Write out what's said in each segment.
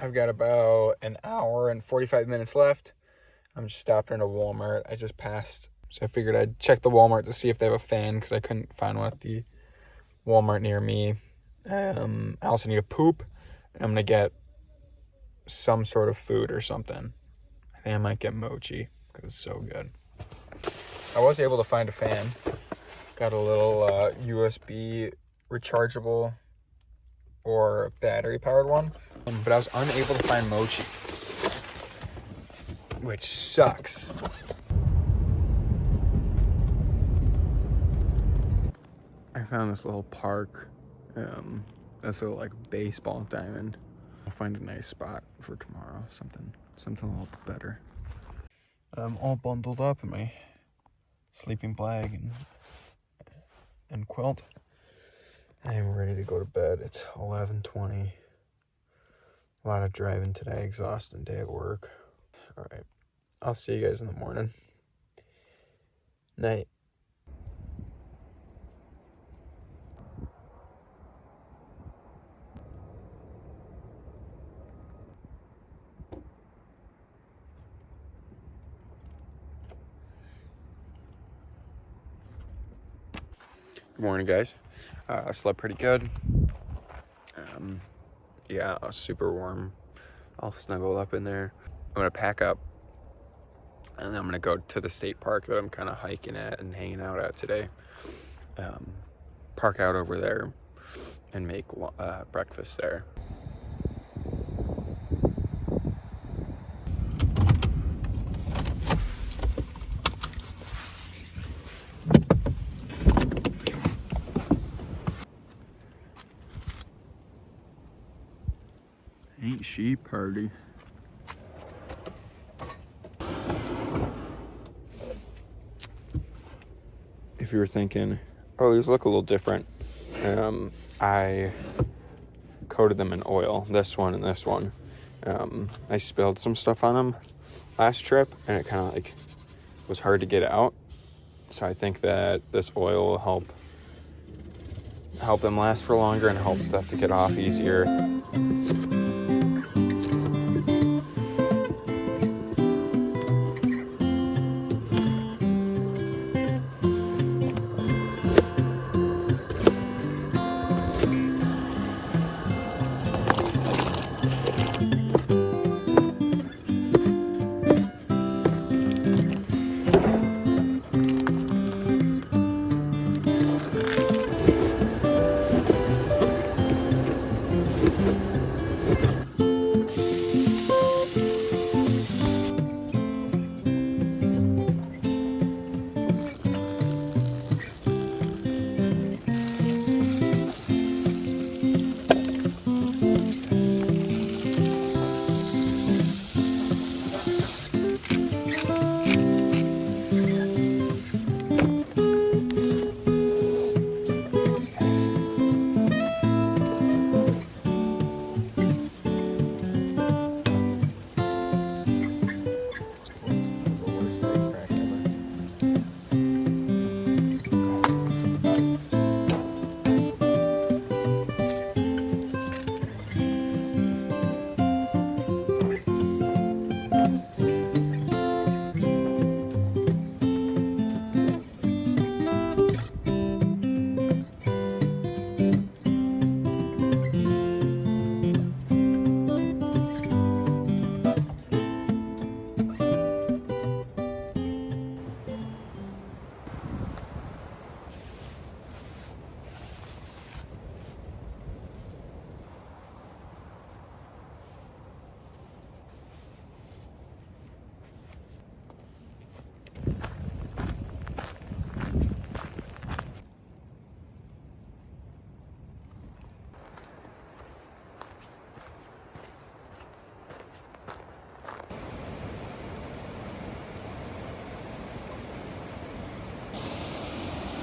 I've got about an hour and 45 minutes left. I'm just stopping at a Walmart. I just passed, so I figured I'd check the Walmart to see if they have a fan, because I couldn't find one at the Walmart near me. I also need a poop. I'm gonna get some sort of food or something. I think I might get mochi because it's so good. I was able to find a fan. Got a little USB rechargeable or battery powered one, but I was unable to find mochi, which sucks. I found this little park. That's a little like baseball diamond. I'll find a nice spot for tomorrow. Something a little bit better. I'm all bundled up in my sleeping bag and quilt. I'm ready to go to bed. It's 11:20. A lot of driving today, exhausting day at work. All right, I'll see you guys in the morning. Night. Good morning, guys. I slept pretty good. Yeah, I was super warm. All snuggled up in there. I'm gonna pack up, and then I'm gonna go to the state park that I'm kind of hiking at and hanging out at today. Park out over there and make breakfast there. Ain't she party? If you were thinking, oh, these look a little different, I coated them in oil, this one and this one. I spilled some stuff on them last trip, and it kind of like was hard to get out. So I think that this oil will help them last for longer and help stuff to get off easier.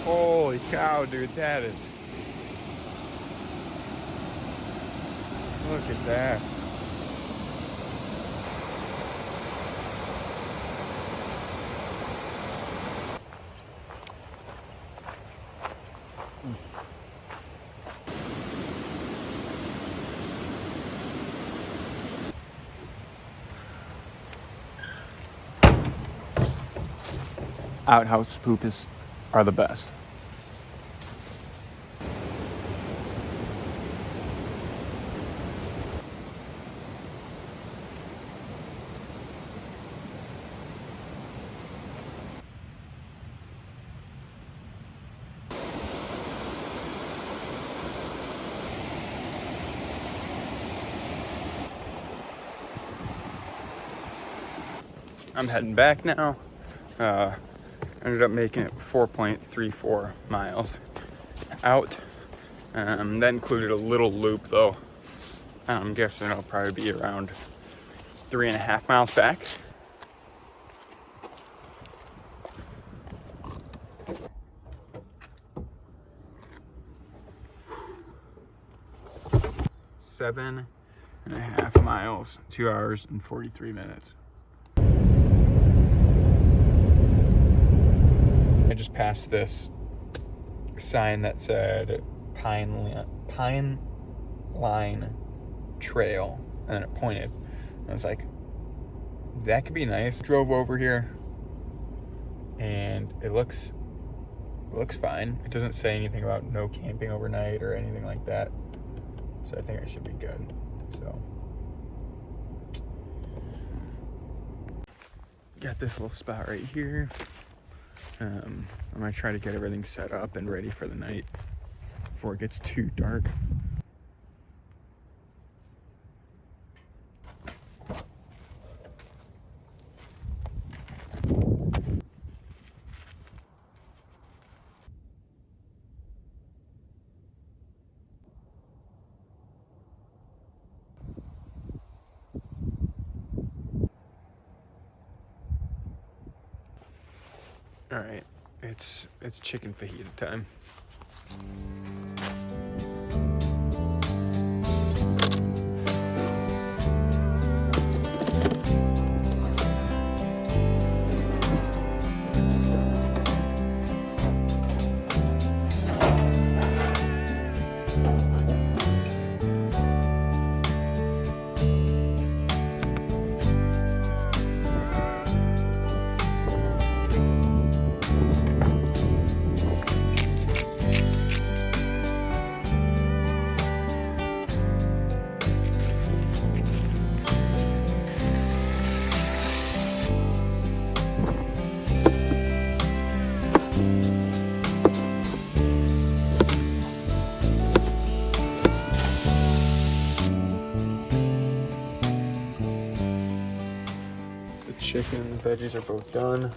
Holy cow, dude, that is... Look at that. outhouse are the best. I'm heading back now. Ended up making it 4.34 miles out. That included a little loop though. I'm guessing it'll probably be around 3.5 miles back. Seven and a half miles, 2 hours and 43 minutes. I just passed this sign that said Pine Line Trail, and then it pointed. I was like, that could be nice. Drove over here, and it looks fine. It doesn't say anything about no camping overnight or anything like that, so I think I should be good. So got this little spot right here. I'm gonna try to get everything set up and ready for the night before it gets too dark. All right, it's chicken fajita time. Chicken and veggies are both done.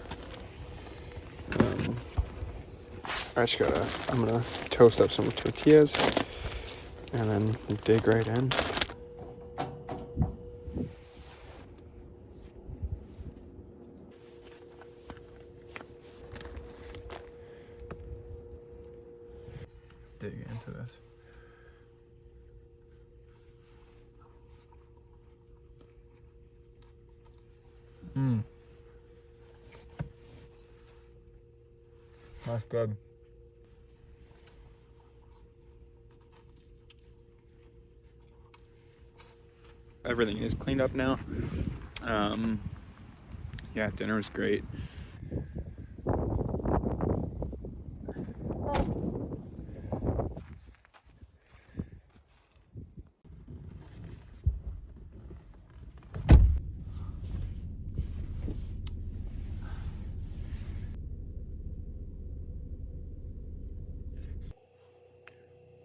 I'm gonna toast up some tortillas and then dig right in. Dig into this. That's good. Everything is cleaned up now. Yeah, dinner was great.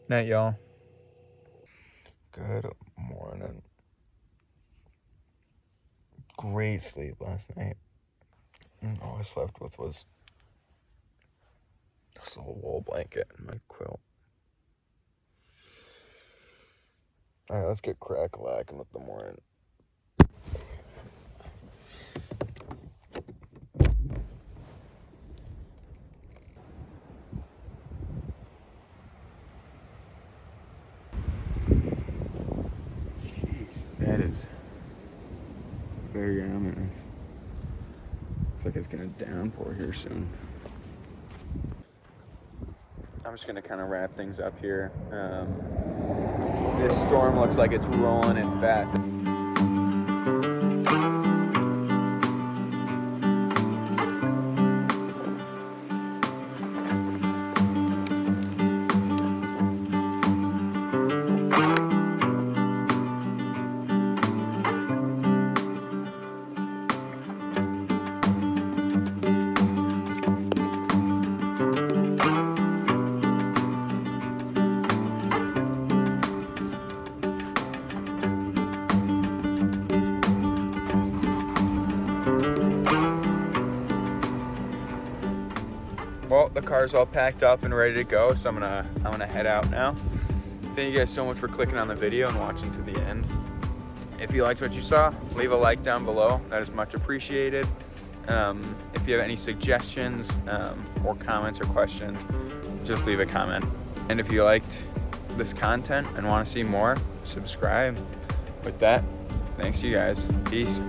Night, y'all. Good morning. Great sleep last night. All I slept with was just a little wool blanket and my quilt. All right, let's get crack-a-lacking with the morning. That is very ominous. Looks like it's gonna downpour here soon. I'm just gonna kind of wrap things up here. This storm looks like it's rolling in fast. the car's all packed up and ready to go, so I'm gonna head out now. Thank you guys so much for clicking on the video and watching to the end. If you liked what you saw, leave a like down below. That is much appreciated. If you have any suggestions or comments or questions, just leave a comment. And if you liked this content and want to see more, subscribe. With that, thanks you guys. Peace.